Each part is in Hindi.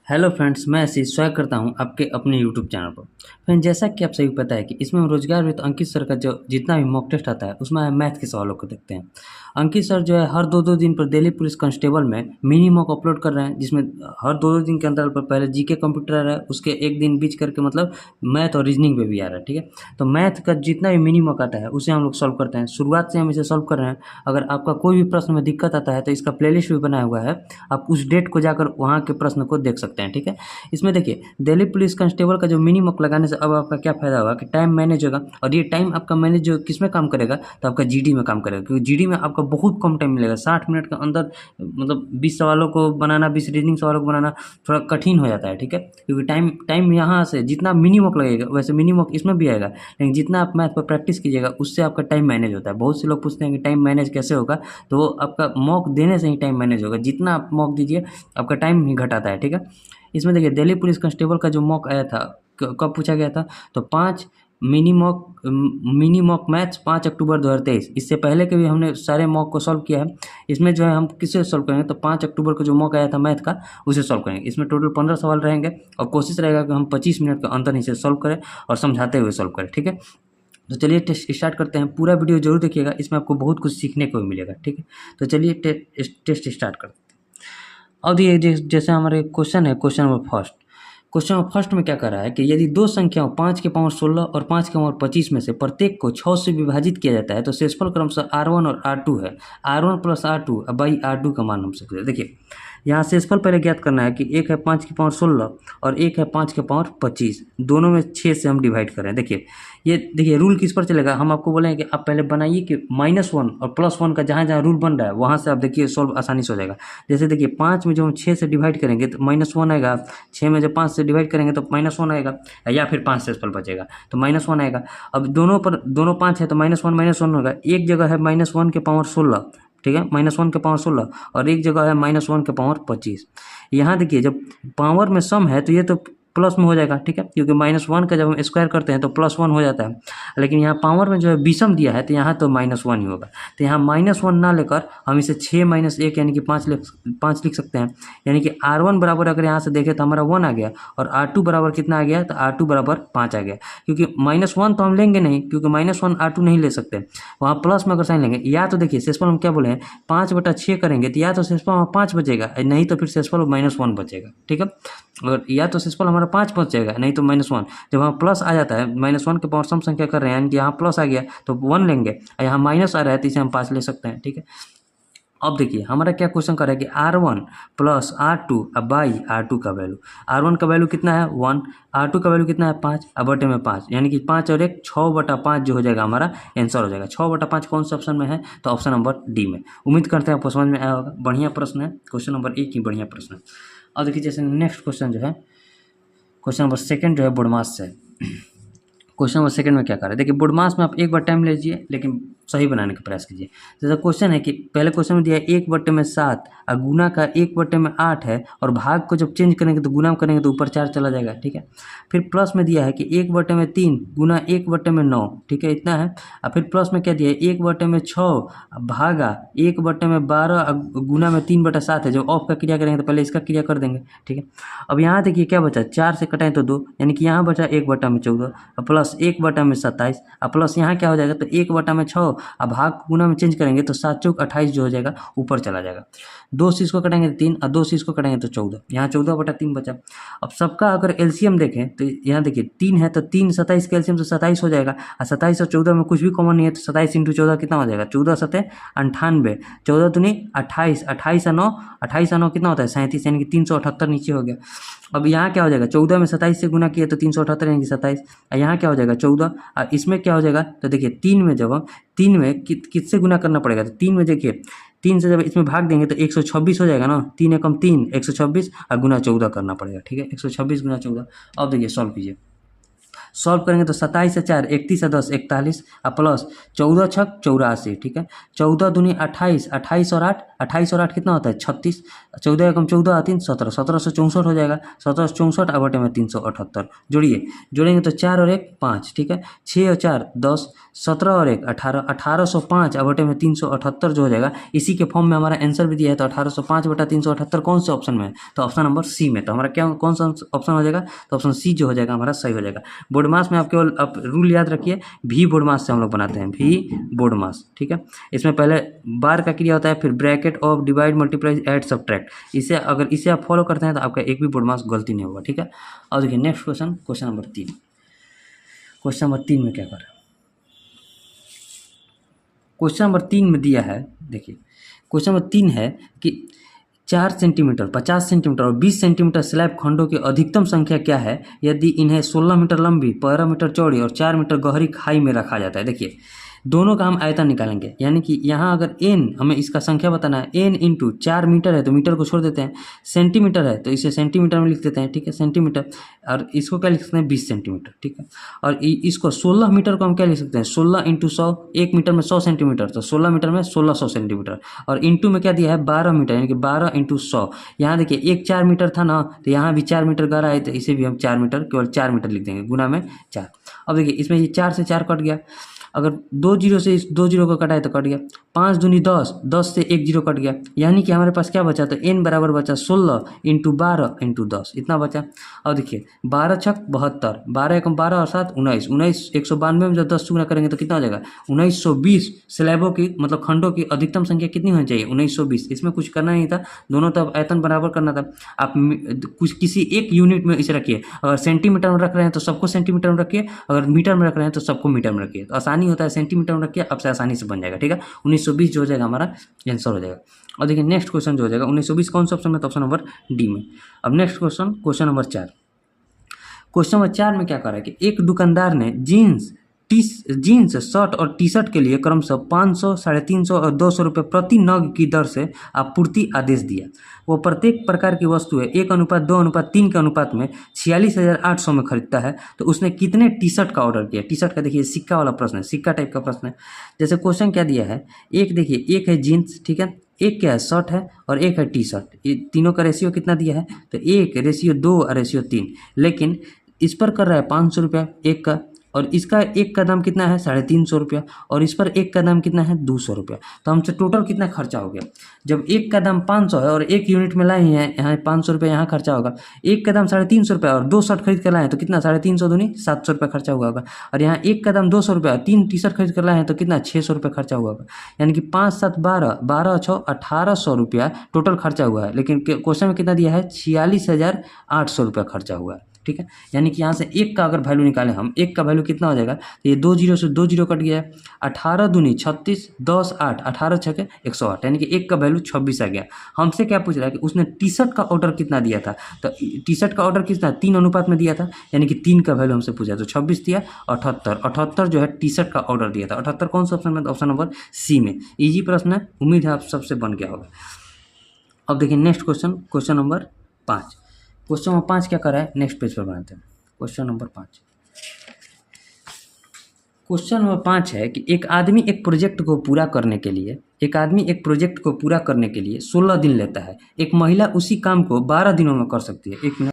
हेलो फ्रेंड्स, मैं आशीष स्वागत करता हूं आपके अपने यूट्यूब चैनल पर। फ्रेंड्स, जैसा कि आप सभी को पता है कि इसमें हम रोजगार विद अंकित सर का जो जितना भी मॉक टेस्ट आता है उसमें हम मैथ के सवालों को देखते हैं। अंकित सर जो है हर दो दो दिन पर दिल्ली पुलिस कांस्टेबल में मिनी मॉक अपलोड कर रहे हैं, जिसमें हर दो दो दिन के अंतराल पर पहले जीके कंप्यूटर आ रहा है, उसके एक दिन बीच करके मतलब मैथ और रीजनिंग पे भी आ रहा है। ठीक है, तो मैथ का जितना भी मिनी मॉक आता है उसे हम लोग सॉल्व करते हैं। शुरुआत से हम इसे सॉल्व कर रहे हैं। अगर आपका कोई भी प्रश्न में दिक्कत आता है तो इसका प्लेलिस्ट भी बनाया हुआ है, आप उस डेट को जाकर वहाँ के प्रश्न को देख सकते हैं। ठीक है, इसमें देखिए दिल्ली पुलिस कांस्टेबल का जो मिनी मॉक लगाने से अब आपका क्या फायदा होगा कि टाइम मैनेज होगा, और ये टाइम आपका मैनेज जो किस में काम करेगा, तो आपका जीडी में काम करेगा, क्योंकि जीडी में आपका बहुत कम टाइम मिलेगा। 60 मिनट के अंदर मतलब 20 सवालों को बनाना, 20 रीजनिंग सवालों को बनाना थोड़ा कठिन हो जाता है। ठीक है, क्योंकि टाइम टाइम यहाँ से जितना मिनी मॉक लगेगा वैसे मिनी मॉक इसमें भी आएगा, लेकिन जितना आप मैथ पर प्रैक्टिस कीजिएगा उससे आपका टाइम मैनेज होता है। बहुत से लोग पूछते हैं कि टाइम मैनेज कैसे होगा, तो वो आपका मॉक देने से ही टाइम मैनेज होगा। जितना आप मॉक दीजिए आपका टाइम ही घटाता है। ठीक है, इसमें देखिए दिल्ली पुलिस कांस्टेबल का जो मॉक आया था, कब पूछा गया था, तो 5 मिनी मॉक मैथ्स 5 अक्टूबर 2023। इससे पहले के भी हमने सारे मॉक को सॉल्व किया है। इसमें जो है हम किससे सॉल्व करेंगे, तो 5 अक्टूबर को जो मॉक आया था मैथ का उसे सॉल्व करेंगे। इसमें टोटल 15 सवाल रहेंगे और कोशिश रहेगा कि हम 25 मिनट के अंदर इसे सॉल्व करें और समझाते हुए सॉल्व करें। ठीक है, तो चलिए टेस्ट स्टार्ट करते हैं। पूरा वीडियो जरूर देखिएगा, इसमें आपको बहुत कुछ सीखने को भी मिलेगा। ठीक है, तो चलिए टेस्ट स्टार्ट करते हैं। अब ये जैसे हमारे क्वेश्चन है, क्वेश्चन नंबर फर्स्ट में क्या कर रहा है कि यदि दो संख्याओं 5 के पावर 16 और 5 के पावर 25 में से प्रत्येक को 6 से विभाजित किया जाता है तो शेषफल क्रमशः R1 और R2 है। R1 plus R2 by R2 का मान हम सकते। देखिए यहाँ शेषफल पहले ज्ञात करना है कि एक है 5 की पावर 16 और एक है 5 के पावर 25, दोनों में 6 से हम डिवाइड कर रहे हैं। देखिए रूल किस पर चलेगा, हम आपको बोलेंगे कि आप पहले बनाइए कि -1 और +1 का जहाँ जहाँ रूल बन रहा है वहाँ से आप देखिए सॉल्व आसानी से हो जाएगा। जैसे देखिए 5 में जो हम 6 से डिवाइड करेंगे तो -1 आएगा, 6 में जब 5 से डिवाइड करेंगे तो -1 आएगा, या फिर 5 शेषफल बचेगा तो -1 आएगा। अब दोनों 5 है तो -1 होगा। एक जगह है -1 के पावर 16, ठीक है, -1 के पावर 16, और एक जगह है -1 के पावर 25। यहाँ देखिए जब पावर में सम है तो ये तो प्लस में हो जाएगा। ठीक है, क्योंकि -1 का जब हम स्क्वायर करते हैं तो +1 हो जाता है, लेकिन यहाँ पावर में जो है विषम दिया है तो यहाँ तो -1 ही होगा। तो यहाँ -1 ना लेकर हम इसे 6 - 1 यानी कि 5 लिख सकते हैं। यानी कि R1 बराबर अगर यहाँ से देखें तो हमारा 1 आ गया, और R2 बराबर कितना आ गया, तो R2 बराबर 5 आ गया। क्योंकि -1 तो हम लेंगे नहीं, क्योंकि -1 R2 नहीं ले सकते, वहाँ प्लस में अगर साइन लेंगे। या तो देखिए शेषफल हम क्या बोले हैं, 5/6 करेंगे तो या तो शेषफल हमारा 5 बचेगा, नहीं तो फिर शेषफल -1 बचेगा। ठीक है, और या तो शेषफल हमारा 5 बच जाएगा, नहीं तो -1। जब वहाँ प्लस आ जाता है, -1 के पावर सम संख्या कर रहे हैं, यानी कि यहाँ प्लस आ गया तो 1 लेंगे, और यहाँ माइनस आ रहा है तो इसे हम 5 ले सकते हैं। ठीक है, अब देखिए हमारा क्या क्वेश्चन कर रहा है कि R1 plus R2 by R2 का वैल्यू। R1 का वैल्यू कितना है 1, R2 का वैल्यू कितना है 5, अब बटे में 5, यानी कि 5 और 1 6/5 जो हो जाएगा हमारा आंसर हो जाएगा। 6/5 कौन सा ऑप्शन में है, तो ऑप्शन नंबर डी में। उम्मीद करते हैं आपको समझ में आया होगा। बढ़िया प्रश्न है, क्वेश्चन नंबर 1 ही बढ़िया प्रश्न है। अब देखिए जैसे नेक्स्ट क्वेश्चन जो है, क्वेश्चन नंबर सेकंड जो है बुडमास से। क्वेश्चन नंबर सेकंड में क्या कर रहे हैं, देखिए बुडमास में आप एक बार टाइम लीजिए लेकिन सही बनाने का प्रयास कीजिए। जैसा क्वेश्चन है कि पहले क्वेश्चन में दिया है 1/7 और गुना का 1/8 है, और भाग को जब चेंज करेंगे तो गुना करेंगे तो ऊपर 4 चला जाएगा। ठीक है, फिर प्लस में दिया है कि 1/3 गुना 1/9, ठीक है, इतना है। और फिर प्लस में क्या दिया है 1/6 भागा 1/12 गुना में 3/7 है। जब ऑफ का क्रिया करेंगे तो पहले इसका क्रिया कर देंगे। ठीक है, अब यहाँ देखिए क्या बचा, 4 से कटाएं तो 2, यानी कि यहाँ बचा 1/14 और प्लस 1/27, और प्लस यहाँ क्या हो जाएगा, तो 1/6 अब भाग को गुना में चेंज करेंगे तो 7 चौक 28 जो हो जाएगा ऊपर चला जाएगा। 2 से इसको कटेंगे तो 3 और 2 से इसको कटेंगे तो 14, यहाँ 14/3 बचा। अब सबका अगर एलसीएम देखें तो यहाँ देखिए 3 है तो 3 27 का एलसीएम तो 27 हो जाएगा, और 27 और 14 में कुछ भी कॉमन नहीं है तो 27 × 14 कितना हो जाएगा, 14 7 98, 14 दूनी 28, 28 और 9, 28 और 9 कितना होता है 37, यानी कि 378 नीचे हो गया। अब यहाँ क्या हो जाएगा, 14 में 27 से गुना किया तो 378 यानी कि 27, और यहाँ क्या हो जाएगा 14, और इसमें क्या हो जाएगा, तो देखिए 3 में जब हम 3 में किससे गुना करना पड़ेगा, तो 3 में देखिए 3 से जब इसमें भाग देंगे तो 126 हो जाएगा ना, 3 एकम 3 126 और गुना 14 करना पड़ेगा। ठीक है, 126 गुना 14। अब देखिए सॉल्व कीजिए, सॉल्व करेंगे तो 27 से 4 31 से 10 41 प्लस 14 छक 84, ठीक है। 14 दूनी 28, 28 और 8 कितना होता है 36, 14 एकम 14 3 17, 1764 हो जाएगा। 1764 बटे में 378 जोड़ेंगे तो 4 और 1 5, ठीक है। 6 और 4 10, 17 और 1 18, 1805 बटे में 378 जो हो जाएगा। इसी के फॉर्म में हमारा आंसर भी दिया है, तो 1805 बटा 378 कौन से ऑप्शन में है, तो ऑप्शन नंबर सी में। तो हमारा क्या कौन सा ऑप्शन हो जाएगा, तो ऑप्शन सी जो हो जाएगा हमारा सही हो जाएगा। बोर्ड मास में आप केवल आप रूल याद रखिए, भी बोर्ड मास से हम लोग बनाते हैं, भी बोर्ड मास, ठीक है। इसमें पहले बार का क्रिया होता है, फिर bracket of divide multiply add subtract. इसे अगर इसे आप फॉलो करते हैं तो आपका एक भी बोर्ड मास गलती नहीं होगा, ठीक है। और देखिए next question, question number 3। Question number 3 में क्या कर रहा है, क्वेश्चन नंबर 3 में दिया है, देखिए क्वेश्चन नंबर 3 है कि 4 सेंटीमीटर, 50 सेंटीमीटर और 20 सेंटीमीटर स्लैब खंडों की अधिकतम संख्या क्या है यदि इन्हें 16 मीटर लंबी, 12 मीटर चौड़ी और 4 मीटर गहरी खाई में रखा जाता है। देखिए दोनों का हम आयतन निकालेंगे, यानी कि यहाँ अगर n हमें इसका संख्या बताना है, n इंटू 4 मीटर है तो मीटर को छोड़ देते हैं, सेंटीमीटर है तो इसे सेंटीमीटर में लिख देते हैं, ठीक है, सेंटीमीटर। और इसको क्या लिख सकते हैं 20 सेंटीमीटर, ठीक है। और इसको 16 मीटर को हम क्या लिख सकते हैं 16 इंटू 100, 1 मीटर में 100 सेंटीमीटर, तो 16 मीटर में 1600 सेंटीमीटर। और इंटू में क्या दिया है 12 मीटर, यानी कि 12 इंटू 100। यहाँ देखिए एक 4 मीटर था ना, तो यहाँ भी 4 मीटर गहरा है, तो इसे भी हम 4 मीटर, केवल 4 मीटर लिख देंगे, गुना में 4। अब देखिए इसमें ये 4 से 4 कट गया, अगर 2 जीरो से इस 2 जीरो को कटाए तो कट गया, 5 दूनी 10, 10 से 1 जीरो कट गया, यानी कि हमारे पास क्या बचा, तो n बराबर बचा 16 इंटू 12 इंटू 10, इतना बचा। और देखिए 12 छक 72, 12 एकम 12 और 7 19, 192 में जब 10 गुना करेंगे तो कितना हो जाएगा 1920 स्लैबों की, मतलब खंडों की अधिकतम संख्या कितनी होनी चाहिए 1920। इसमें कुछ करना नहीं था, दोनों तरफ आयतन बराबर करना था। आप कुछ किसी एक यूनिट में इसे रखिए, अगर सेंटीमीटर में रख रहे हैं तो सबको सेंटीमीटर में रखिए, अगर मीटर में रख रहे हैं तो सबको मीटर में रखिए, तो आसानी होता है, सेंटीमीटर में रखिए, आपसे आसानी से बन जाएगा, ठीक है। 1920 जो हो जाएगा हमारा आंसर हो जाएगा। और देखिए नेक्स्ट क्वेश्चन जो हो जाएगा 1920 कौन सा ऑप्शन में, तो ऑप्शन नंबर डी में। अब next question, question number 4। Question number 4 में क्या कर रहा है कि एक दुकानदार ने जीन्स, शर्ट और टी शर्ट के लिए क्रमशः 500, 350 और 200 रुपये प्रति नग की दर से आपूर्ति आदेश दिया। वो प्रत्येक प्रकार की वस्तु है 1:2:3 के अनुपात में 46,800 में खरीदता है, तो उसने कितने टी शर्ट का ऑर्डर किया। टी शर्ट का देखिए सिक्का वाला प्रश्न है, सिक्का टाइप का प्रश्न है। जैसे क्वेश्चन क्या दिया है, एक देखिए एक है जीन्स, ठीक है, एक क्या है शर्ट है और एक है टी शर्ट, ये तीनों का रेशियो कितना दिया है, तो 1:2 और 3, लेकिन इस पर कर रहा है 500 रुपया एक का, और इसका एक का दाम कितना है 350 रुपया, और इस पर एक का दाम कितना है 200 रुपया। तो हमसे टोटल कितना खर्चा हो गया, जब एक का दाम 500 है और एक यूनिट में लाए हैं, यहाँ 500 रुपया यहाँ खर्चा होगा, एक का दाम 350 रुपया और 2 शर्ट खरीद कर लाए हैं तो कितना 350 दूनी 700 रुपया खर्चा हुआ होगा। और यहाँ एक का दाम 200 रुपया, 3 टी शर्ट खरीद कर लाए हैं तो कितना 600 रुपया खर्चा हुआ होगा, यानी कि 5 7 12, 12 6 1800 रुपया टोटल खर्चा हुआ है। लेकिन क्वेश्चन में कितना दिया है 46,800 रुपया खर्चा हुआ है, ठीक है। यानी कि यहाँ से एक का अगर वैल्यू निकालें हम, एक का वैल्यू कितना हो जाएगा, तो ये 2 जीरो से 2 जीरो कट गया है, 18 दूनी 36, 10 8, 18 छके 108, यानी कि एक का वैल्यू 26 आ गया। हमसे क्या पूछ रहा है कि उसने टी शर्ट का ऑर्डर कितना दिया था, तो टी शर्ट का ऑर्डर कितना 3 अनुपात में दिया था, यानी कि 3 का वैल्यू हमसे पूछा, तो 26 दिया, 78 जो है टी शर्ट का ऑर्डर दिया था। 78 कौन सा ऑप्शन में, ऑप्शन नंबर सी में। ईजी प्रश्न है, उम्मीद है आप सबसे बन गया होगा। अब देखिए next question, question number 5। Question number 5 क्या कर रहा है, नेक्स्ट पेज पर बनाते हैं। क्वेश्चन नंबर 5, क्वेश्चन नंबर 5 है कि एक आदमी एक प्रोजेक्ट को पूरा करने के लिए 16 दिन लेता है। एक महिला उसी काम को 12 दिनों में कर सकती है। एक मिनट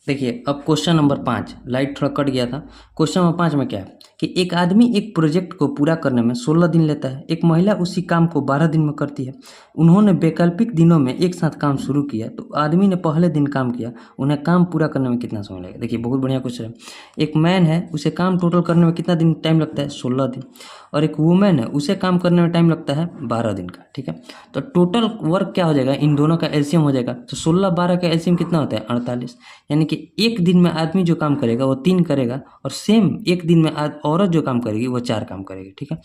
देखिए, अब क्वेश्चन नंबर 5, लाइट थोड़ा कट गया था। क्वेश्चन नंबर 5 में क्या है कि एक आदमी एक प्रोजेक्ट को पूरा करने में 16 दिन लेता है, एक महिला उसी काम को 12 दिन में करती है। उन्होंने वैकल्पिक दिनों में एक साथ काम शुरू किया, तो आदमी ने पहले दिन काम किया, उन्हें काम पूरा करने में कितना समय लगेगा। देखिए बहुत बढ़िया क्वेश्चन है। एक मैन है, उसे काम टोटल करने में कितना दिन टाइम लगता है 16 दिन, और एक वुमेन है, उसे काम करने में टाइम लगता है 12 दिन का, ठीक है। तो टोटल वर्क क्या हो जाएगा, इन दोनों का एलसीएम हो जाएगा, तो 16 12 का एलसीएम कितना होता है 48, यानी कि एक दिन में आदमी जो काम करेगा वो 3 करेगा, और सेम एक दिन में औरत जो काम करेगी वो 4 काम करेगी, ठीक है।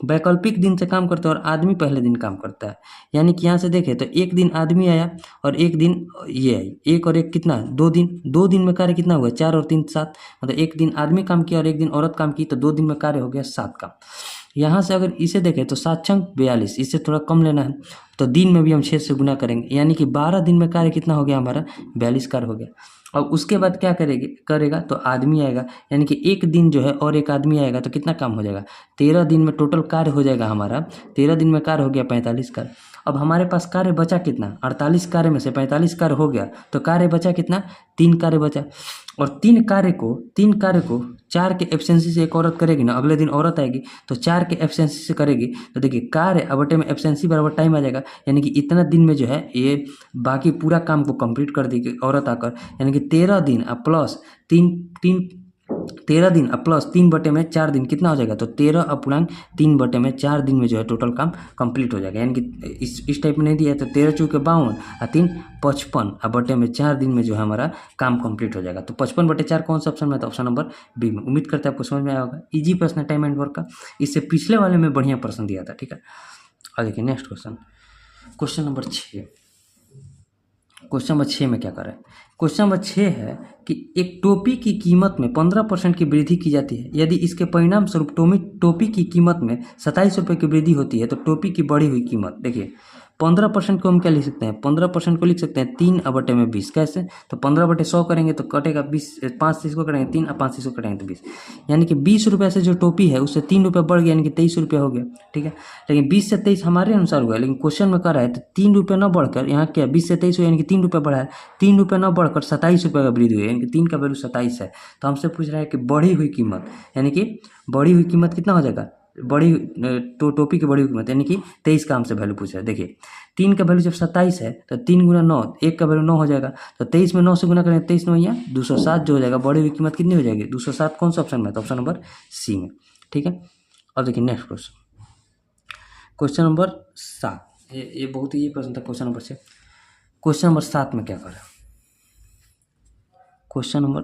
वैकल्पिक दिन से काम करते हैं और आदमी पहले दिन काम करता है, यानी कि यहाँ से देखें तो एक दिन आदमी आया और एक दिन ये आई, एक और एक कितना 2 दिन में कार्य कितना हुआ 4 और 3 7, मतलब एक दिन आदमी काम किया और एक दिन औरत काम की, तो 2 दिन में कार्य हो गया 7 काम। यहाँ से अगर इसे देखें तो 7 छंग 42, इससे थोड़ा कम लेना है, तो दिन में भी हम 6 से गुना करेंगे, यानी कि 12 दिन में कार्य कितना हो गया हमारा, 42 कार्य हो गया। और उसके बाद क्या करेगा तो आदमी आएगा, यानी कि एक दिन जो है और एक आदमी आएगा तो कितना काम हो जाएगा, 13 दिन में टोटल कार्य हो जाएगा हमारा, 13 दिन में कार्य हो गया 45 कार्य। अब हमारे पास कार्य बचा कितना, 48 कार्य में से 45 कार्य हो गया, तो कार्य बचा कितना, 3 कार्य बचा। और 3 कार्य को 4 के एब्सेंसी से एक औरत करेगी ना, अगले दिन औरत आएगी तो 4 के एब्सेंसी से करेगी, तो देखिए कार्य अबटे में एब्सेंसी बराबर टाइम आ जाएगा, यानी कि इतना दिन में जो है ये बाकी पूरा काम को कंप्लीट कर देगी औरत आकर, यानी कि 13 दिन प्लस 3/4 दिन कितना हो जाएगा, तो 13/3/4 दिन में जो है टोटल काम कंप्लीट हो जाएगा। यानी कि इस टाइप में नहीं दिया है तो 13 चौके 52 और 3 55/4 दिन में जो है हमारा काम कंप्लीट हो जाएगा। तो 55/4 कौन सा ऑप्शन में, तो ऑप्शन नंबर बी में। उम्मीद करते हैं आपको समझ में आया होगा। इजी प्रश्न है टाइम एंड वर्क का, इससे पिछले वाले में बढ़िया प्रश्न दिया था, ठीक है। और देखिए next question number 6। Question number 6 में क्या कर रहा है, क्वेश्चन नंबर 6 है कि एक टोपी की कीमत में 15% की वृद्धि की जाती है, यदि इसके परिणाम स्वरूप टोपी की कीमत में 27 रुपये की वृद्धि होती है तो टोपी की बढ़ी हुई कीमत, देखिए 15% को हम क्या लिख सकते हैं, 15% को लिख सकते हैं 3/20। कैसे, तो 15/100 करेंगे तो कटेगा 20, 5 से इसको करेंगे 3 और 5 से इसको कटेंगे तो 20, यानी कि 20 रुपये से जो टोपी है उससे 3 रुपये बढ़ गया, यानी कि 23 रुपये हो गया, ठीक है। लेकिन 20 से 23 हमारे अनुसार हुआ, लेकिन क्वेश्चन में कर रहा है तो 3 रुपये न बढ़कर यहाँ क्या 20 से 23 हुआ, यानी कि 3 रुपये बढ़ा है, 3 रुपये न बढ़कर 27 रुपये का वृद्धि हुई, यानी कि 3 का वैल्यू 27 है। तो हमसे पूछ रहा है कि बढ़ी हुई कीमत, यानी कि बढ़ी हुई कीमत कितना हो जाएगा, टोपी की बढ़ी हुई कीमत, यानी कि 23 का हमसे वैल्यू पूछा है। देखिए 3 का वैल्यू जब 27 है तो 3 गुना 9, 1 का वैल्यू 9 हो जाएगा, तो 23 में 9 से गुना करेंगे 23 9 या 207 जो हो जाएगा, बढ़ी हुई कीमत कितनी हो जाएगी 207। कौन सा ऑप्शन में, तो ऑप्शन नंबर सी में, ठीक है। अब देखिए नेक्स्ट क्वेश्चन नंबर 7, ये बहुत ही प्रश्न था क्वेश्चन नंबर 6। क्वेश्चन नंबर 7 में क्या करें, क्वेश्चन नंबर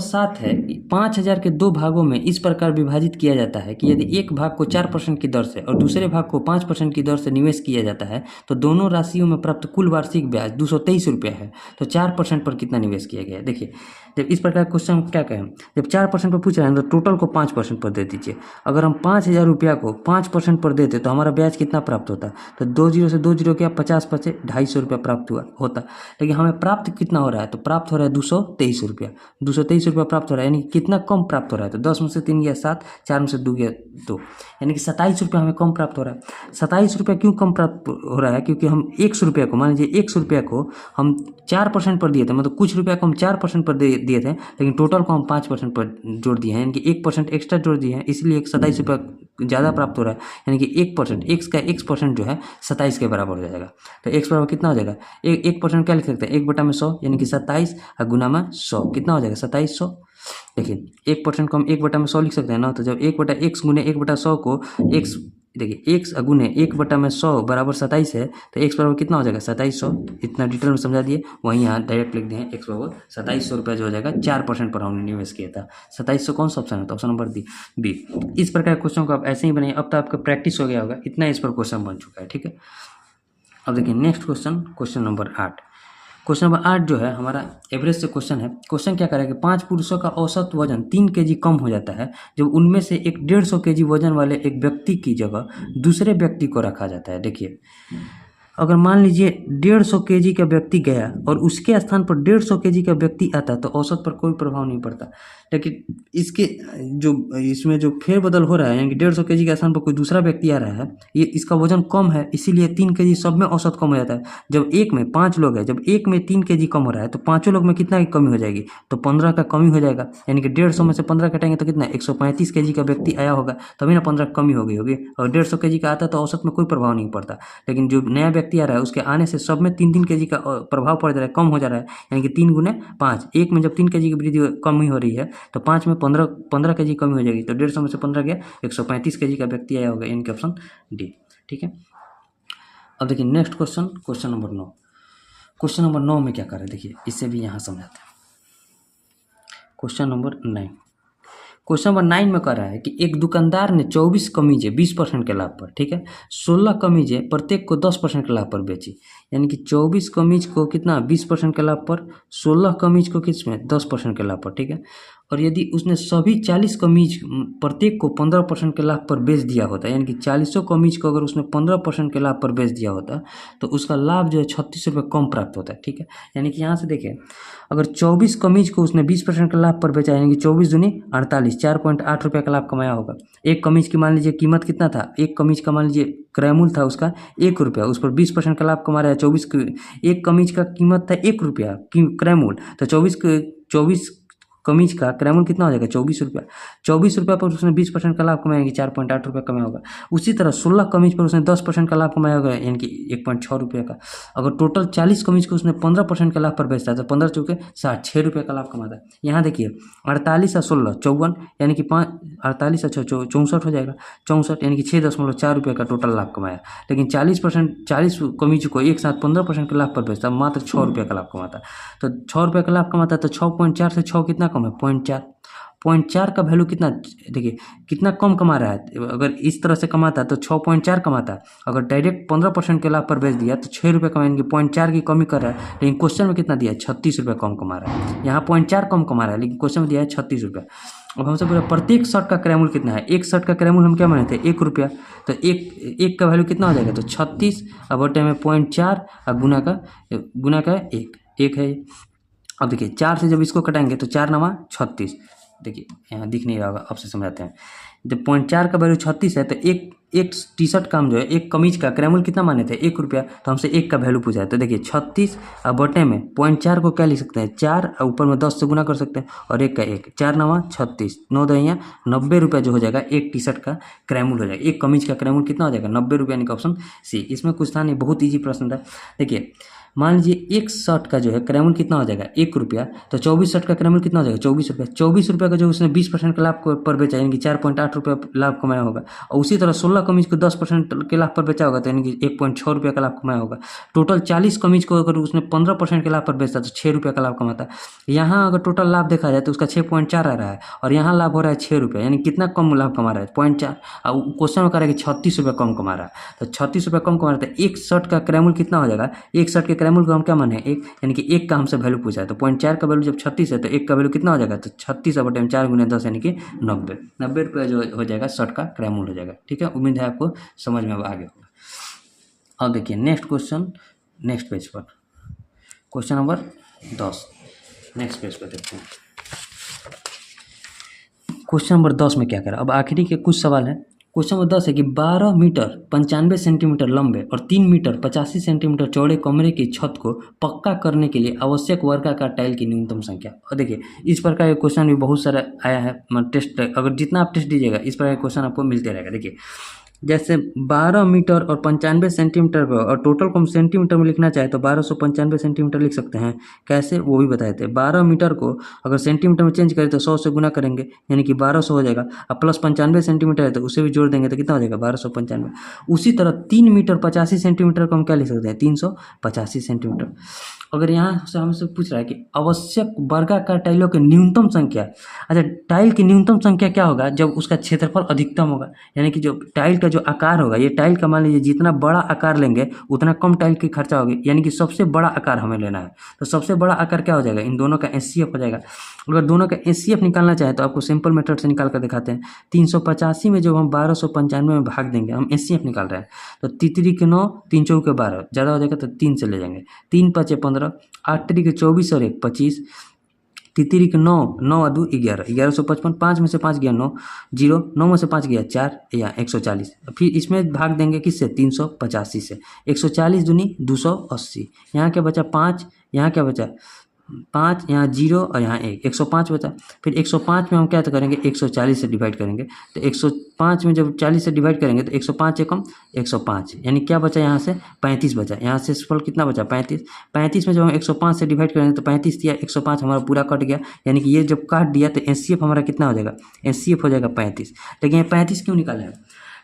7 है 5000 के 2 भागों में इस प्रकार विभाजित किया जाता है कि यदि एक भाग को 4% की दर से और दूसरे भाग को 5% की दर से निवेश किया जाता है तो दोनों राशियों में प्राप्त कुल वार्षिक ब्याज 223 रुपये है, तो 4% पर कितना निवेश किया गया है। देखिए जब इस प्रकार क्वेश्चन क्या कहें, जब 4% पर पूछ रहे हैं तो टोटल को 5% पर दे दीजिए। अगर हम 5000 रुपया को 5% पर देते तो हमारा ब्याज कितना प्राप्त होता, तो 2 जीरो से 2 जीरो क्या 50 पचे 250 रुपया प्राप्त होता, लेकिन हमें प्राप्त कितना हो रहा है, तो प्राप्त हो रहा है 223 रुपया, 223 रुपया प्राप्त हो रहा है, यानी कितना कम प्राप्त हो रहा है, तो 10 में से 3 गया 7, 4 में से 2 गया 2, यानी कि 27 रुपया हमें कम प्राप्त हो रहा है। 27 रुपया क्यों कम प्राप्त हो रहा है, क्योंकि हम 100 रुपया को, मान लीजिए 100 रुपया को हम 4% पर दिए थे, मतलब कुछ रुपया को हम 4% पर दिए थे, लेकिन टोटल को हम 5% पर जोड़ दिए हैं, यानी कि 1% एक्स्ट्रा जोड़ दिए हैं, इसलिए 27 रुपया ज़्यादा प्राप्त हो रहा है, यानी कि 1% एक्स का 1% जो है 27 के बराबर हो जाएगा। तो एक्स बराबर कितना हो जाएगा, 1% क्या लिख सकते हैं 1/100, यानी कि 27 और गुना में 100 कितना हो जाएगा 2700। देखिए 1% को हम 1/100 लिख सकते हैं ना, तो जब 1/x गुने 1/100 को x, देखिए x गुने 1/100 बराबर 27 है, तो x बराबर कितना हो जाएगा 2700। इतना डिटेल में समझा दिए, वहीं यहाँ डायरेक्ट लिख दिए x बराबर 2700 रुपये जो हो जाएगा 4% पर हमने निवेश किया था। 2700 कौन सा ऑप्शन है, तो ऑप्शन नंबर बी। इस प्रकार क्वेश्चन को आप ऐसे ही बनाइए, अब तो आपका प्रैक्टिस हो गया होगा, इतना इस पर क्वेश्चन बन चुका है, ठीक है। अब देखिए next question number 8। Question number 8 जो है हमारा एवरेज से क्वेश्चन है। क्वेश्चन क्या करेगा, 5 पुरुषों का औसत वजन 3 kg कम हो जाता है जब उनमें से एक 150 kg वजन वाले एक व्यक्ति की जगह दूसरे व्यक्ति को रखा जाता है। देखिए अगर मान लीजिए 150 kg का व्यक्ति गया और उसके स्थान पर 150 kg का व्यक्ति आता तो औसत पर कोई प्रभाव नहीं पड़ता, लेकिन इसमें जो फेरबदल हो रहा है, यानी कि 150 kg के स्थान पर कोई दूसरा व्यक्ति आ रहा है, ये इसका वजन कम है, इसीलिए 3 kg सब में औसत कम हो जाता है। जब एक में 5 लोग हैं, जब एक में 3 kg कम हो रहा है तो पाँचों लोग में कितना की कमी हो जाएगी, तो 15 का कमी हो जाएगा, यानी कि 150 में से 15 कटेंगे तो कितना 135 kg का व्यक्ति आया होगा, तभी ना 15 कमी हो गई होगी। और 150 kg का आता तो औसत में कोई प्रभाव नहीं पड़ता, लेकिन जो नया व्यक्ति आ रहा है उसके आने से सब में 3-3 kg का प्रभाव पड़ जा रहा है, कम हो जा रहा है, यानी कि 3 गुने 5, एक में जब 3 kg की वृद्धि कमी हो रही है तो 5 में 15 kg कमी हो जाएगी, तो 150 में से 15 गया 135 kg का व्यक्ति आया होगा, यानी कि ऑप्शन डी, ठीक है। अब देखिए next question number 9। Question number 9 में क्या कर रहे हैं, देखिए इसे भी यहाँ समझाते हैं। क्वेश्चन नंबर 9 में कह रहा है कि एक दुकानदार ने 24 कमीजें 20% के लाभ पर, ठीक है, 16 कमीजें प्रत्येक को 10% के लाभ पर बेची, यानी कि 24 कमीज को कितना 20% के लाभ पर, 16 कमीज को किस में 10% के लाभ पर, ठीक है। और यदि उसने सभी 40 कमीज प्रत्येक को 15% के लाभ पर बेच दिया होता, यानी कि 40 कमीज को अगर उसने 15% के लाभ पर बेच दिया होता तो उसका लाभ जो है 36 रुपये कम प्राप्त होता है, ठीक है। यानी कि यहाँ से देखिए, अगर 24 कमीज को उसने 20% के लाभ पर बेचा, यानी कि 24 दूनी 48, 4.8 रुपये का लाभ कमाया होगा। एक कमीज की मान लीजिए कीमत कितना था, एक कमीज का मान लीजिए क्रयमूल था उसका 1 रुपया, उस पर 20% का लाभ कमा रहा है 24, एक कमीज का कीमत था 1 रुपया क्रयमूल, तो 24 कमीज का क्रयमूल कितना हो जाएगा 24 रुपया। 24 रुपया पर उसने 20% का लाभ कमाएंगे 4.8 रुपया कमाया होगा। उसी तरह 16 कमीज पर उसने 10% का लाभ कमाया होगा, यानी कि 1.6 रुपये का। अगर टोटल 40 कमीज को उसने 15% का लाभ पर बेचता है तो 15 चौके 60, 6 रुपये का लाभ कमाता है। यहाँ देखिए 48 और 16 54, यानी कि 48 और 64 हो जाएगा, 64 यानी कि 6.4 रुपये का टोटल लाभ कमाया। लेकिन 40 कमीज को एक साथ 15% के लाभ पर बेचता है, मात्र 6 रुपये का लाभ कमाता है। तो 6 रुपये का लाभ कमाता है तो 6.4 से 6 कितना कम है 0.4 का वैल्यू कितना, देखिए कितना कम कमा रहा है। अगर इस तरह से कमाता है तो 6.4 कमाता है, अगर डायरेक्ट 15% के लाभ पर बेच दिया तो 6 रुपये कमाएंगे, 0.4 की कमी कर रहा है। लेकिन क्वेश्चन में कितना दिया है 36 रुपये कम कमा रहा है, यहाँ 0.4 कम कमा रहा है लेकिन क्वेश्चन में दिया है 36 रुपये। अब हमसे बोला प्रत्येक शर्ट का क्रयमूल कितना है, एक शर्ट का क्रयमूल हम क्या माने थे 1 रुपया, तो एक का वैल्यू कितना हो जाएगा तो 36 और बटे में 0.4 और गुना का एक है। अब देखिए 4 से जब इसको कटाएंगे तो 4 9 36, देखिए यहाँ दिख नहीं रहा होगा, आपसे समझाते हैं। जब 0.4 का वैल्यू 36 है तो एक टी शर्ट का जो है एक कमीज का क्रयमूल कितना माने थे 1 रुपया, तो हमसे 1 का वैल्यू पूछा है। तो देखिए 36 और बटे में 0.4 को क्या लिख सकते हैं 4 और ऊपर में 10 से गुना कर सकते हैं और 1 का 1, 4 9 36, 9 दहिया 90 रुपया जो हो जाएगा एक टी शर्ट का क्रयमूल हो जाएगा। एक कमीज का क्रयमूल कितना हो जाएगा 90 रुपया, यानी कि ऑप्शन सी। इसमें कुछ था नहीं, बहुत ईजी प्रश्न था। देखिए मान लीजिए एक शर्ट का जो है क्रयमूल कितना हो जाएगा 1 रुपया, तो 24 शर्ट का क्रयमूल कितना हो जाएगा 24 रुपया। 24 रुपये का जो उसने 20% के लाभ पर बेचा, यानी कि 4.8 रुपया लाभ कमाया होगा। और उसी तरह 16 कमीज को 10% के लाभ पर बेचा होगा तो यानी कि 1.6 रुपया का लाभ कमाया होगा। टोटल 40 कमीज को अगर उसने 15% के लाभ पर बेचता तो 6 रुपया का लाभ कमाता। यहाँ अगर टोटल लाभ देखा जाए तो उसका 6.4 आ रहा है और यहाँ लाभ हो रहा है 6 रुपया, यानी कितना कम लाभ कमा रहा है 0.4। और क्वेश्चन में कह रहा है कि 36 रुपये कम कमा रहा है, तो 36 रुपये कम कमा रहा है। एक शर्ट का क्रयमूल कितना हो जाएगा, एक शर्ट के क्रयमूल को हम क्या माने 1, यानी कि 1 का हमसे वैल्यू पूछा है तो 0.4 का वैल्यू जब 36 है तो 1 का वैल्यू कितना हो जाएगा तो 36 बटे में 4 गुना 10 यानी कि 90 रुपये जो हो जाएगा शर्ट का क्रयमूल हो जाएगा। ठीक है, उम्मीद है आपको समझ में अब आ गया होगा। अब देखिए नेक्स्ट क्वेश्चन, नेक्स्ट पेज पर क्वेश्चन नंबर 10, नेक्स्ट पेज पर देखते हैं। क्वेश्चन नंबर 10 में क्या करा, अब आखिरी के कुछ सवाल हैं। क्वेश्चन नंबर 10 है कि 12 मीटर 95 सेंटीमीटर लंबे और 3 मीटर 85 सेंटीमीटर चौड़े कमरे की छत को पक्का करने के लिए आवश्यक वर्गाकार टाइल की न्यूनतम संख्या। और देखिए इस प्रकार के क्वेश्चन भी बहुत सारा आया है, टेस्ट अगर जितना आप टेस्ट दीजिएगा इस प्रकार के क्वेश्चन आपको मिलते रहेगा। देखिए जैसे 12 मीटर और 95 सेंटीमीटर पर, और टोटल को हम सेंटीमीटर में लिखना चाहे तो 1295 सेंटीमीटर लिख सकते हैं। कैसे वो भी बताए थे। 12 मीटर को अगर सेंटीमीटर में चेंज करें तो 100 से गुना करेंगे यानी कि 1200 हो जाएगा। अब प्लस 95 सेंटीमीटर है तो उसे भी जोड़ देंगे तो कितना हो जाएगा 1295। उसी तरह 3 मीटर 85 सेंटीमीटर को हम क्या लिख सकते हैं 385 सेंटीमीटर। अगर यहाँ से हमसे पूछ रहा है कि आवश्यक वर्गाकार टाइलों की न्यूनतम संख्या, अच्छा टाइल की न्यूनतम संख्या क्या होगा जब उसका क्षेत्रफल अधिकतम होगा, यानी कि जो टाइल का जो आकार होगा, ये टाइल का मान लीजिए जितना बड़ा आकार लेंगे उतना कम टाइल की खर्चा होगी, यानी कि सबसे बड़ा आकार हमें लेना है। तो सबसे बड़ा आकार क्या हो जाएगा, इन दोनों का HCF हो जाएगा। अगर दोनों का HCF निकालना चाहे तो आपको सिंपल मेथड से निकाल कर दिखाते हैं। 385 में जब हम 1295 में भाग देंगे, हम HCF निकाल रहे हैं, तो 3 के 9 3 चौके 12 ज़्यादा हो जाएगा तो 3 से ले जाएंगे, 3 5 15, 8 के 24 और 1 25, 3 के 9 9 और 2 11, 1155, 5 में से 5 गया 9, 0 9 में से 5 गया 4 या 140। फिर इसमें भाग देंगे किससे 385 से, 140 दूनी 280, यहाँ क्या बचा 5, यहाँ क्या बचा 5, यहाँ 0 और यहाँ 1, 105 बचा। फिर 105 में हम क्या तो करेंगे 140 से डिवाइड करेंगे, तो 105 में जब 40 से डिवाइड करेंगे तो 105 एकम 105, यानी क्या बचा यहाँ से 35 बचा। यहाँ से फल कितना बचा 35, 35 में जब हम 105 से डिवाइड करेंगे तो 35 दिया, 105 हमारा पूरा कट गया, यानी कि ये जब काट दिया तो HCF हमारा कितना हो जाएगा, HCF हो जाएगा 35। लेकिन ये 35 क्यों निकाले हैं,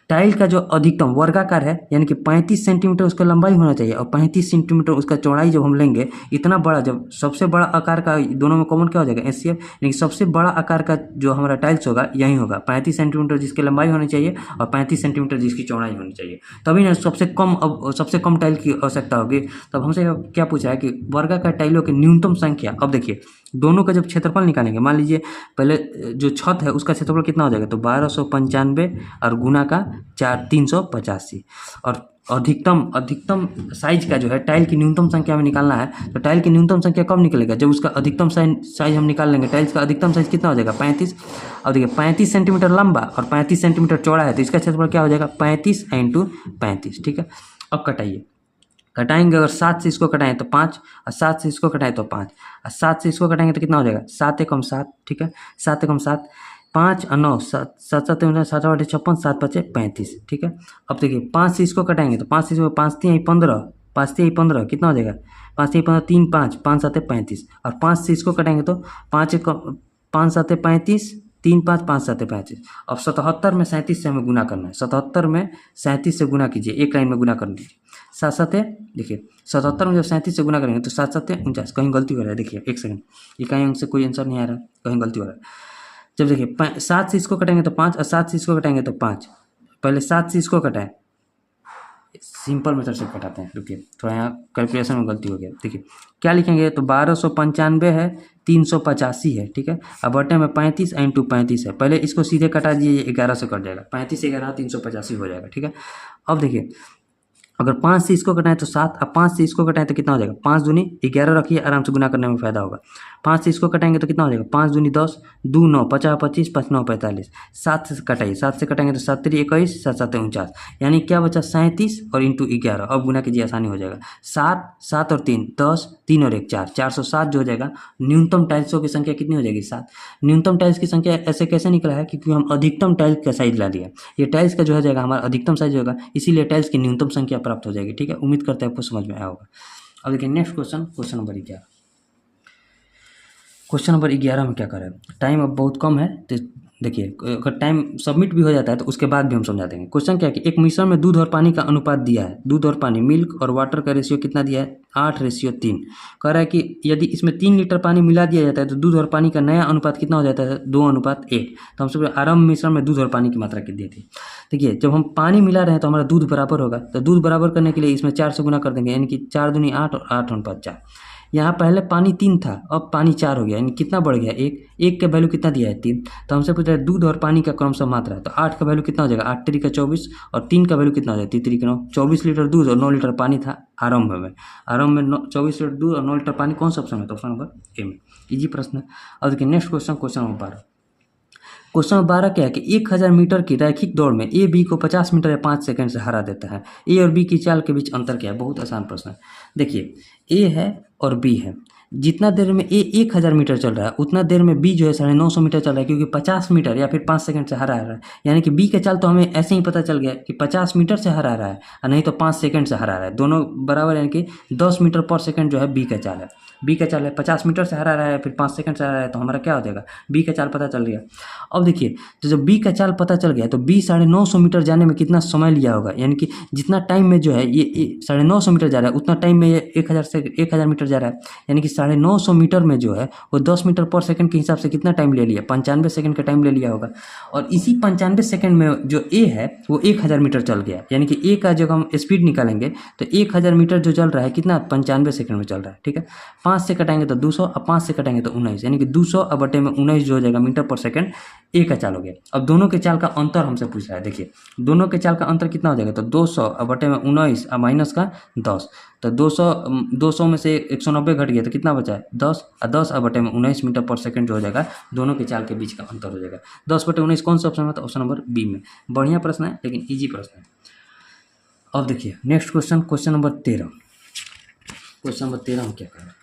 टाइल का जो अधिकतम वर्गाकार है यानी कि 35 सेंटीमीटर उसका लंबाई होना चाहिए और 35 सेंटीमीटर उसका चौड़ाई जब हम लेंगे, इतना बड़ा, जब सबसे बड़ा आकार का दोनों में कॉमन क्या हो जाएगा, एचसीएफ, यानी कि सबसे बड़ा आकार का जो हमारा टाइल्स होगा यही होगा, 35 सेंटीमीटर जिसकी लंबाई होनी चाहिए और 35 सेंटीमीटर जिसकी चौड़ाई होनी चाहिए, तभी ना सबसे कम टाइल की आवश्यकता होगी। तब हमसे क्या पूछा है कि वर्गाकार टाइलों की न्यूनतम संख्या। अब देखिए दोनों का जब क्षेत्रफल निकालेंगे, मान लीजिए पहले जो छत है उसका क्षेत्रफल कितना हो जाएगा, तो 1295 और गुना का 385, और अधिकतम साइज का जो है टाइल की न्यूनतम संख्या में निकालना है। तो टाइल की न्यूनतम संख्या कब निकलेगा, जब उसका अधिकतम साइज हम निकाल लेंगे। टाइल्स का अधिकतम साइज कितना हो जाएगा, 35। अब देखिए 35 सेंटीमीटर लंबा और 35 सेंटीमीटर चौड़ा है, तो इसका क्षेत्रफल क्या हो जाएगा, 35 × 35। ठीक है, अब कटाएंगे, अगर 7 से इसको कटाएं तो 5, और 7 से इसको कटाएं तो 5, और 7 से इसको कटाएंगे तो कितना हो जाएगा, 7 × 7। ठीक है, 7 × 7, 5 और 9, 7 7 7 8 56, 7 5 35। ठीक है, अब देखिए 5 से इसको कटाएंगे तो 5 से इसको 5 3 15, 5 3 15 कितना हो जाएगा, 5 3 15 3 5 5 7 35, और 5 से इसको कटाएंगे तो 5 7 35, 3 5 5 7 35। अब 77 में 37 से हमें गुना करना है, 77 में 37 से गुना कीजिए, एक लाइन में गुना कर दीजिए। 7 7, देखिए 77 में जब 37 से गुना करेंगे तो 7 7 49, कहीं गलती हो रहा है, देखिए एक सेकंड, इकाई अंक से कोई आंसर नहीं आ रहा, कहीं गलती हो रहा है। जब देखिए 7 से इसको कटाएंगे तो 5, और 7 से इसको कटाएंगे तो 5, पहले 7 से इसको कटाएं, सिंपल मेथड से कटाते हैं। रुकिए थोड़ा यहाँ कैलकुलेशन में गलती हो गया, देखिए क्या लिखेंगे, तो 1295 है, 385 है। ठीक है, अब बटे में 35 × 35 है, पहले इसको सीधे कटा दीजिए, 11 से कट जाएगा, 35 11 385 हो जाएगा। ठीक है, अब देखिए अगर 5 से इसको कटाएं तो 7, अब 5 से इसको कटाएं तो कितना हो जाएगा, 5 दूनी 11 रखिए, आराम से गुना करने में फायदा होगा। 5 से इसको कटाएंगे तो कितना हो जाएगा, 5 दूनी 10, 2 9, 50 25, 5 9 45। 7 से कटाइए, 7 से कटाएंगे तो 7 3 21, 7 7 49, यानी क्या बचा, 37 और इंटू 11। अब गुना कीजिए, आसानी हो जाएगा। 7 7 और 3 10, 3 और 1 4, 407 जो हो जाएगा। न्यूनतम टाइल्सों की संख्या कितनी हो जाएगी, 7। न्यूनतम टाइल्स की संख्या ऐसे कैसे निकला है, क्योंकि हम अधिकतम टाइल्स का साइज ला दिया, ये टाइल्स का जो हो जाएगा हमारा अधिकतम साइज होगा, इसीलिए टाइल्स की न्यूनतम संख्या प्राप्त हो जाएगी। ठीक है, उम्मीद करते हैं आपको समझ में आया होगा। अब देखिए next question number 11। Question number 11 में क्या करें, टाइम अब बहुत कम है, तो देखिए अगर टाइम सबमिट भी हो जाता है तो उसके बाद भी हम समझा देंगे। क्वेश्चन क्या है कि एक मिश्रण में दूध और पानी का अनुपात दिया है, दूध और पानी, मिल्क और वाटर का रेशियो कितना दिया है, 8:3। कह रहा है कि यदि इसमें 3 लीटर पानी मिला दिया जाता है तो दूध और पानी का नया अनुपात कितना हो जाता है, 2:1। तो हम सब आरंभ मिश्रण में दूध और पानी की मात्रा कितनी थी। देखिए जब हम पानी मिला रहे हैं तो हमारा दूध बराबर होगा, तो दूध बराबर करने के लिए इसमें 4 से गुना कर देंगे, यानी कि 4 दूनी 8 और 8:4। यहाँ पहले पानी 3 था, अब पानी 4 हो गया, यानी कितना बढ़ गया, 1 का वैल्यू कितना दिया है, 3। तो हमसे पूछ रहा है दूध और पानी का क्रमशः मात्रा है, तो 8 का वैल्यू कितना हो जाएगा, 8 3 का 24, और 3 का वैल्यू कितना हो जाएगा, 3 3 का 9। 24 लीटर दूध और 9 लीटर पानी था आरंभ में। 24 लीटर दूध और 9 लीटर पानी कौन सा ऑप्शन है, तो ऑप्शन नंबर ए में। इजी प्रश्न है। अब देखिए next question number 12। Question number 12 क्या है कि 1000 मीटर की रैखिक दौड़ में ए बी को 50 मीटर या 5 सेकंड से हरा देता है, ए और बी की चाल के बीच अंतर क्या है। बहुत आसान प्रश्न है। देखिए ए है और बी है, जितना देर में ए 1000 मीटर चल रहा है उतना देर में बी जो है 950 मीटर चल रहा है, क्योंकि 50 मीटर या फिर 5 सेकंड से हरा रहा है। यानी कि बी का चाल तो हमें ऐसे ही पता चल गया कि 50 मीटर से हरा रहा है और नहीं तो 5 सेकंड से हरा रहा है, दोनों बराबर, यानी कि 10 मीटर पर सेकंड जो है बी का चाल है। बी का चाल है 50 मीटर से हरा रहा है फिर 5 सेकंड से हरा रहा है, तो हमारा क्या हो जाएगा, बी का चाल पता चल गया। अब देखिए तो जब बी का चाल पता चल गया तो बी 950 मीटर जाने में कितना समय लिया होगा, यानी कि जितना टाइम में जो है ये 950 मीटर जा रहा है उतना टाइम में ये 1000 मीटर जा रहा है, यानी कि 950 मीटर में जो है वो 10 मीटर पर सेकंड के हिसाब से कितना टाइम ले लिया, 95 सेकंड का टाइम ले लिया होगा। और इसी 95 सेकंड में जो ए है वो 1000 मीटर चल गया, यानी कि ए का जब हम स्पीड निकालेंगे तो 1000 मीटर जो चल रहा है कितना 95 सेकंड में चल रहा है। ठीक है, 5 से कटाएंगे तो 200 और 5 से कटाएंगे तो 19, यानी कि 200 और बटे में 19 जो हो जाएगा मीटर पर सेकंड, ए का चाल हो गया। अब दोनों के चाल का अंतर हमसे पूछ रहा है। देखिए दोनों के चाल का अंतर कितना हो जाएगा, तो 200 और बटे में 19 और माइनस का 10, तो 200 में से 190 घट गया तो कितना बचा है 10, और 10 और बटे में 19 मीटर पर सेकंड जो हो जाएगा, दोनों के चाल के बीच का अंतर हो जाएगा। 10 बटे 19 कौन सा ऑप्शन है, तो ऑप्शन नंबर बी में। बढ़िया प्रश्न है लेकिन ईजी प्रश्न है। अब देखिए next question number 13। Question number 13 हम क्या कर रहे हैं,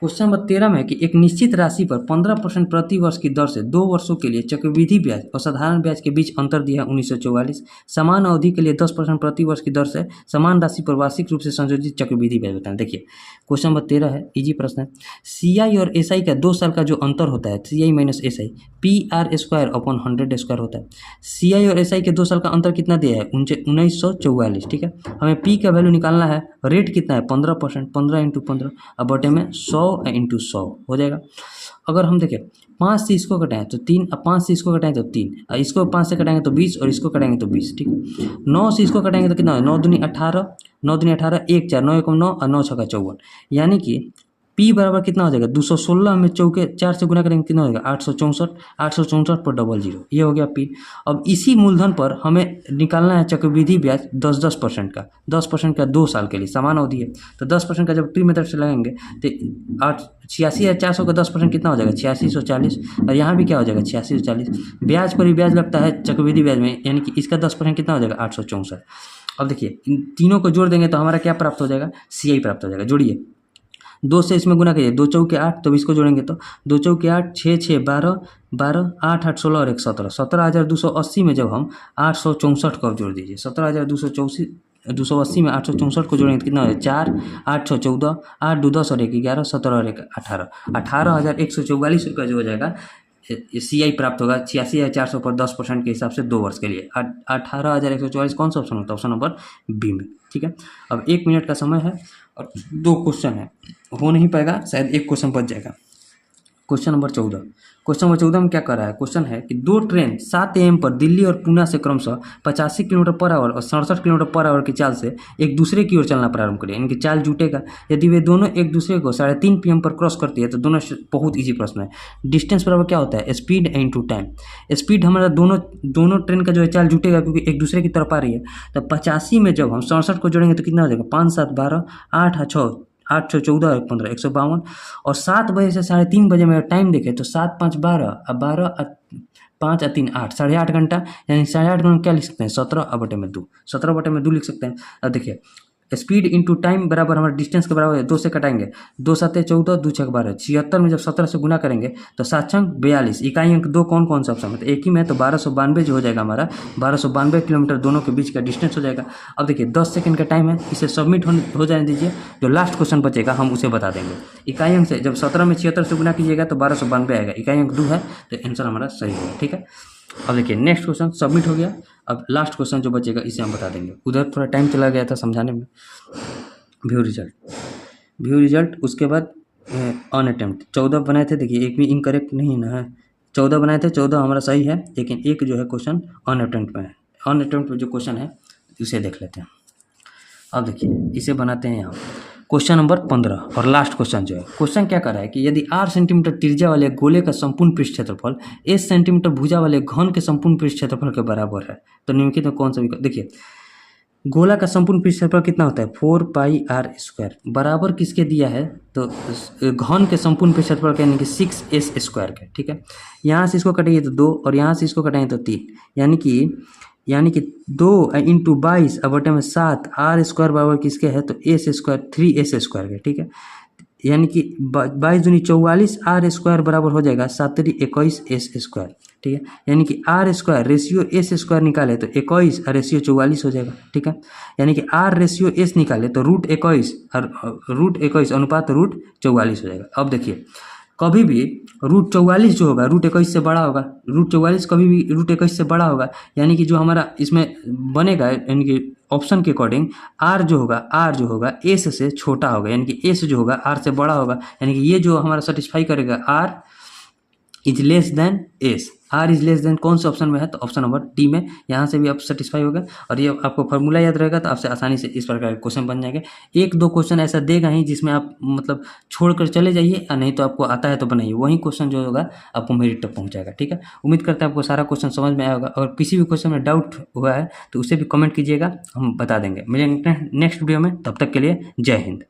क्वेश्चन नंबर 13 में कि एक निश्चित राशि पर 15% प्रति वर्ष की दर से 2 वर्षों के लिए चक्रवृद्धि ब्याज और साधारण ब्याज के बीच अंतर दिया है 1944। समान अवधि के लिए 10% प्रति वर्ष की दर से समान राशि पर वार्षिक रूप से संशोधित चक्रवृद्धि ब्याज बताएं। देखिए क्वेश्चन नंबर 13 है, इजी प्रश्न है। CI और SI का 2 साल का जो अंतर होता है CI minus SI PR² upon 100² होता है। CI और SI के 2 साल का अंतर कितना दिया है 1944। ठीक है, हमें P का वैल्यू निकालना है। रेट कितना है 15%, 15 इंटू 15 अब बटे में 100 इंटू 100 हो जाएगा। अगर हम देखें 5 से इसको घटाएं तो 3, अब 5 से इसको घटाएं तो 3, इसको 5 से घटाएंगे तो 20 और इसको घटाएंगे तो 20। ठीक है, 9 से इसको घटाएंगे तो कितना है 9 दूनी 18, 9 दूनी 18, 1 4, 9 एकम 9 और 9 छक्का 54, यानी कि P बराबर कितना हो जाएगा 216 में 4 से गुना करेंगे कितना हो जाएगा 864, 864 पर 00, ये हो गया P। अब इसी मूलधन पर हमें निकालना है चक्रवृद्धि ब्याज 10% का, 10% का 2 साल के लिए समान अवधि है। तो 10% का जब ट्री मेथड से लगाएंगे तो 86,400 का 10% कितना हो जाएगा 8640, और यहाँ भी क्या हो जाएगा 8640। ब्याज पर ही ब्याज लगता है चक्रवृद्धि ब्याज में, यानी कि इसका 10% कितना हो जाएगा 864। अब देखिए इन तीनों को जोड़ देंगे तो हमारा क्या प्राप्त हो जाएगा CI प्राप्त हो जाएगा। जोड़िए 2 से इसमें गुना करिए, 2 चौके 8, तो इसको जोड़ेंगे तो 2 चौके 8, 6 6 12, 12 8 8 16 और 1 17, 17,280 में जब हम 864 को जोड़ दीजिए, 17,280 में 864 को जोड़ेंगे तो कितना हो जाएगा 4 8 6 14, 8 2 10 और 1 11, 17 और 1 18, 18,144 रुपये जो हो जाएगा CI प्राप्त होगा 86,400 पर 10% के हिसाब से 2 वर्ष के लिए। 18,144 कौन सा ऑप्शन होता है, ऑप्शन नंबर बी में। ठीक है, अब 1 मिनट का समय है और 2 क्वेश्चन है, हो नहीं पाएगा, शायद 1 क्वेश्चन बच जाएगा। क्वेश्चन नंबर 14, क्वेश्चन नंबर 14 में क्या कर रहा है, क्वेश्चन है कि 2 ट्रेन 7 AM पर दिल्ली और पूना से क्रमशः 85 किलोमीटर पर आवर और 67 किलोमीटर पर आवर की चाल से एक दूसरे की ओर चलना प्रारंभ करें, इनकी चाल जुटेगा यदि वे दोनों एक दूसरे को 3:30 PM पर क्रॉस करती है। तो दोनों बहुत ईजी प्रश्न है। डिस्टेंस बराबर क्या होता है स्पीड इंटू टाइम। स्पीड हमारा दोनों ट्रेन का जो है चाल जुटेगा क्योंकि एक दूसरे की तरफ आ रही है। तो 85 में जब हम 67 को जोड़ेंगे तो कितना हो जाएगा 5 7 12, 8 6 8 6 14 और 15 152, और 7 बजे से 3:30 बजे में टाइम देखें तो 7 5 12 और 12 5 और 3 8, 8.5 घंटा, यानी 8.5 घंटा क्या लिख सकते हैं 17/2, 17/2 लिख सकते हैं। अब देखिए स्पीड इंटू टाइम बराबर हमारे डिस्टेंस के बराबर है, 2 से कटाएंगे 2 7 14, 2 6 12, 76 में जब 17 से गुना करेंगे तो 7 छंग 42, इकाई अंक 2 कौन कौन सा ऑप्शन है तो एक ही में, तो 1292 जो हो जाएगा हमारा 1292 किलोमीटर दोनों के बीच का डिस्टेंस हो जाएगा। अब देखिए 10 सेकंड का टाइम है, इसे सबमिट हो जाने दीजिए, जो लास्ट क्वेश्चन बचेगा हम उसे बता देंगे। इकाई अंक से जब 17 में 76 से गुना कीजिएगा तो 1292 आएगा, इकाई अंक 2 है तो आंसर हमारा सही होगा। ठीक है, अब देखिए नेक्स्ट क्वेश्चन सबमिट हो गया, अब लास्ट क्वेश्चन जो बचेगा इसे हम बता देंगे। उधर थोड़ा टाइम चला गया था समझाने में। व्यू रिजल्ट उसके बाद ऑन अटेम्प्ट 14 बनाए थे, देखिए एक भी इनकरेक्ट नहीं ना है, 14 बनाए थे, 14 हमारा सही है, लेकिन एक जो है क्वेश्चन ऑन अटेम्प्ट में है। ऑन अटेम्प्ट में जो क्वेश्चन है उसे देख लेते हैं। अब देखिए इसे बनाते हैं यहाँ क्वेश्चन नंबर 15 और लास्ट क्वेश्चन जो है, क्वेश्चन क्या कर रहा है कि यदि 8 सेंटीमीटर त्रिज्या वाले गोले का संपूर्ण पृष्ठ क्षेत्रफल 1 सेंटीमीटर भुजा वाले घन के संपूर्ण पृष्ठ क्षेत्रफल के बराबर है तो निम्नलिखित में कौन सा विकल्प। देखिए गोला का संपूर्ण पृष्ठ क्षेत्रफल कितना होता है 4πr² बराबर किसके दिया है तो घन के संपूर्ण पृष्ठ क्षेत्रफल यानी कि 6s² के। ठीक है, यहाँ से इसको कटेंगे तो 2 और यहाँ से इसको कटेंगे तो 3, यानी कि 2 इंटू 22 अब बटे में 7 r² बराबर किसके है तो s² 3s² के। ठीक है, यानी कि 22 दूनी 44 r² बराबर हो जाएगा 7 21 s²। ठीक है, यानी कि r² रेशियो s² निकाले तो 21 और रेशियो 44 हो जाएगा। ठीक है, यानी कि r रेशियो s निकाले तो √21 और √21 अनुपात √44 हो जाएगा। अब देखिए कभी भी √44 जो होगा √21 से बड़ा होगा, √44 कभी भी √21 से बड़ा होगा, यानी कि जो हमारा इसमें बनेगा यानी कि ऑप्शन के अकॉर्डिंग r जो होगा s से छोटा होगा, यानी कि s जो होगा r से बड़ा होगा, यानी कि ये जो हमारा सेटिस्फाई करेगा r is less than s, r is less than कौन से ऑप्शन में है तो ऑप्शन नंबर डी में। यहाँ से भी आप सेटिस्फाई होगा और ये आपको फार्मूला याद रहेगा तो आपसे आसानी से इस प्रकार के क्वेश्चन बन जाएंगे। 1-2 क्वेश्चन ऐसा देगा ही जिसमें आप मतलब छोड़कर चले जाइए, नहीं तो आपको आता है तो बनाइए, वही क्वेश्चन जो होगा आपको मेरिट तक पहुँचाएगा। ठीक है, उम्मीद करते हैं आपको सारा क्वेश्चन समझ में आया होगा, और किसी भी क्वेश्चन में डाउट हुआ है तो उसे भी कमेंट कीजिएगा, हम बता देंगे। मिलेंगे नेक्स्ट वीडियो में, तब तक के लिए जय हिंद।